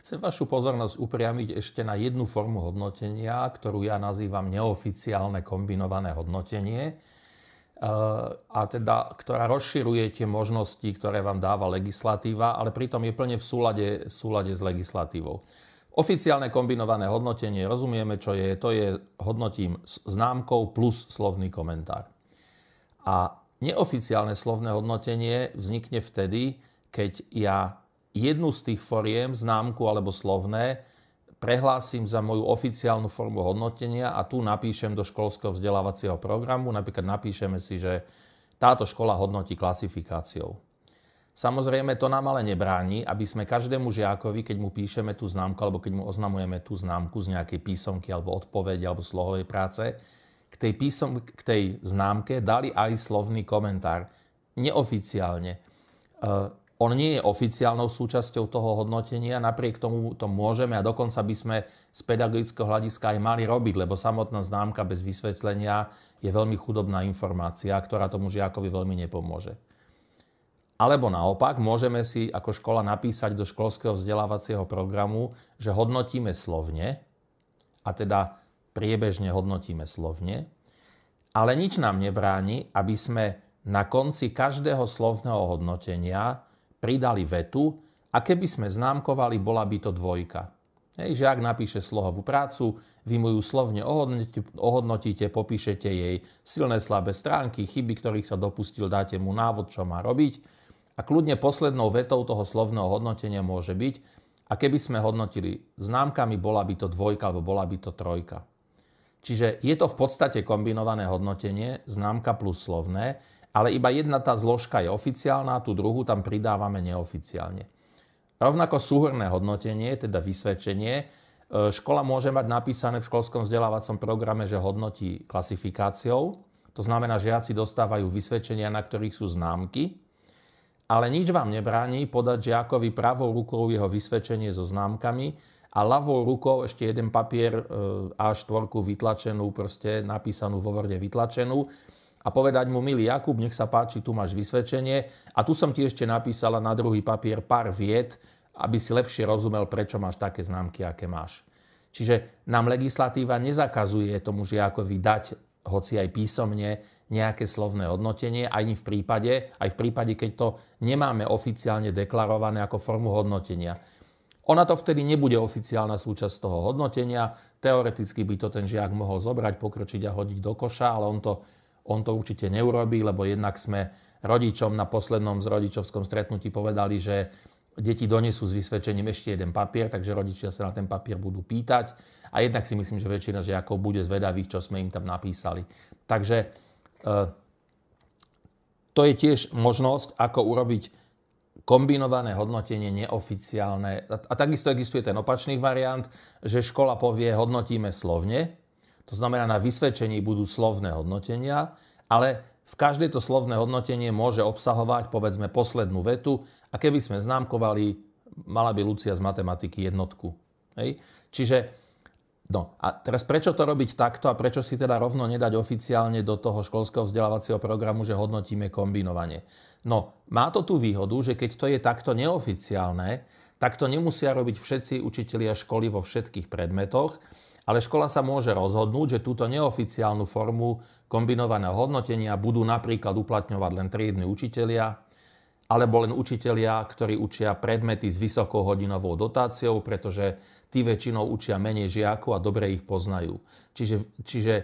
Chcem vašu pozornosť upriamiť ešte na jednu formu hodnotenia, ktorú ja nazývam neoficiálne kombinované hodnotenie, a teda, ktorá rozširuje tie možnosti, ktoré vám dáva legislatíva, ale pritom je plne v súlade s legislatívou. Oficiálne kombinované hodnotenie, rozumieme, čo je, to je hodnotím známkou plus slovný komentár. A neoficiálne slovné hodnotenie vznikne vtedy, keď ja jednu z tých foriem, známku alebo slovné, prehlásim za moju oficiálnu formu hodnotenia a tu napíšem do školského vzdelávacieho programu, napríklad napíšeme si, že táto škola hodnotí klasifikáciou. Samozrejme, to nám ale nebráni, aby sme každému žiakovi, keď mu píšeme tú známku alebo keď mu oznamujeme tú známku z nejakej písomky alebo odpovede alebo slohovej práce, k tej známke dali aj slovný komentár. Neoficiálne. On nie je oficiálnou súčasťou toho hodnotenia, napriek tomu to môžeme a dokonca by sme z pedagogického hľadiska aj mali robiť, lebo samotná známka bez vysvetlenia je veľmi chudobná informácia, ktorá tomu žiakovi veľmi nepomôže. Alebo naopak, môžeme si ako škola napísať do školského vzdelávacieho programu, že hodnotíme slovne, a teda priebežne hodnotíme slovne, ale nič nám nebráni, aby sme na konci každého slovného hodnotenia pridali vetu a keby sme známkovali, bola by to dvojka. Žiak napíše slohovú prácu, vy mu ju slovne ohodnotíte, popíšete jej silné, slabé stránky, chyby, ktorých sa dopustil, dáte mu návod, čo má robiť a kľudne poslednou vetou toho slovného hodnotenia môže byť a keby sme hodnotili známkami, bola by to dvojka alebo bola by to trojka. Čiže je to v podstate kombinované hodnotenie, známka plus slovné, ale iba jedna tá zložka je oficiálna, tú druhú tam pridávame neoficiálne. Rovnako súhrnné hodnotenie, teda vysvedčenie, škola môže mať napísané v školskom vzdelávacom programe, že hodnotí klasifikáciou. To znamená, že žiaci dostávajú vysvedčenia, na ktorých sú známky, ale nič vám nebráni podať žiakovi pravou rukou jeho vysvedčenie so známkami a ľavou rukou ešte jeden papier A4 vytlačenú, proste napísanú vo Worde vytlačenú, a povedať mu, milý Jakub, nech sa páči, tu máš vysvedčenie a tu som ti ešte napísala na druhý papier pár vied, aby si lepšie rozumel, prečo máš také známky, aké máš. Čiže nám legislatíva nezakazuje tomu žiakovi dať, hoci aj písomne, nejaké slovné hodnotenie, aj v prípade, keď to nemáme oficiálne deklarované ako formu hodnotenia. Ona to vtedy nebude oficiálna súčasť toho hodnotenia, teoreticky by to ten žiak mohol zobrať, pokročiť a hodiť do koša, ale on to určite neurobí, lebo jednak sme rodičom na poslednom z rodičovskom stretnutí povedali, že deti donesú s vysvedčením ešte jeden papier, takže rodičia sa na ten papier budú pýtať. A jednak si myslím, že väčšina žiakov bude zvedavých, čo sme im tam napísali. Takže to je tiež možnosť, ako urobiť kombinované hodnotenie neoficiálne. A takisto existuje ten opačný variant, že škola povie, hodnotíme slovne. To znamená, na vysvedčení budú slovné hodnotenia, ale v každé to slovné hodnotenie môže obsahovať, povedzme, poslednú vetu a keby sme známkovali, mala by Lucia z matematiky jednotku. Hej? Čiže, no a teraz prečo to robiť takto a prečo si teda rovno nedať oficiálne do toho školského vzdelávacieho programu, že hodnotíme kombinovanie? No, má to tú výhodu, že keď to je takto neoficiálne, tak to nemusia robiť všetci učitelia školy vo všetkých predmetoch, ale škola sa môže rozhodnúť, že túto neoficiálnu formu kombinovaného hodnotenia budú napríklad uplatňovať len triedni učitelia, alebo len učitelia, ktorí učia predmety s vysokou hodinovou dotáciou, pretože tí väčšinou učia menej žiakov a dobre ich poznajú. Čiže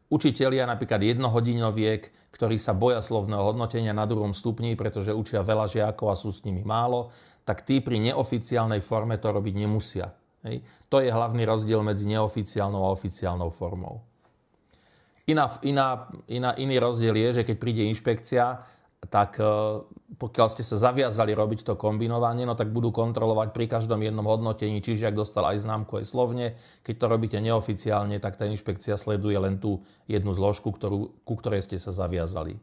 učitelia, napríklad jednohodinoviek, ktorí sa boja slovného hodnotenia na druhom stupni, pretože učia veľa žiakov a sú s nimi málo, tak tí pri neoficiálnej forme to robiť nemusia. Hej. To je hlavný rozdiel medzi neoficiálnou a oficiálnou formou. Iný rozdiel je, že keď príde inšpekcia, tak pokiaľ ste sa zaviazali robiť to kombinovanie, no tak budú kontrolovať pri každom jednom hodnotení, či žiak dostal aj známku, aj slovne. Keď to robíte neoficiálne, tak tá inšpekcia sleduje len tú jednu zložku, ku ktorej ste sa zaviazali.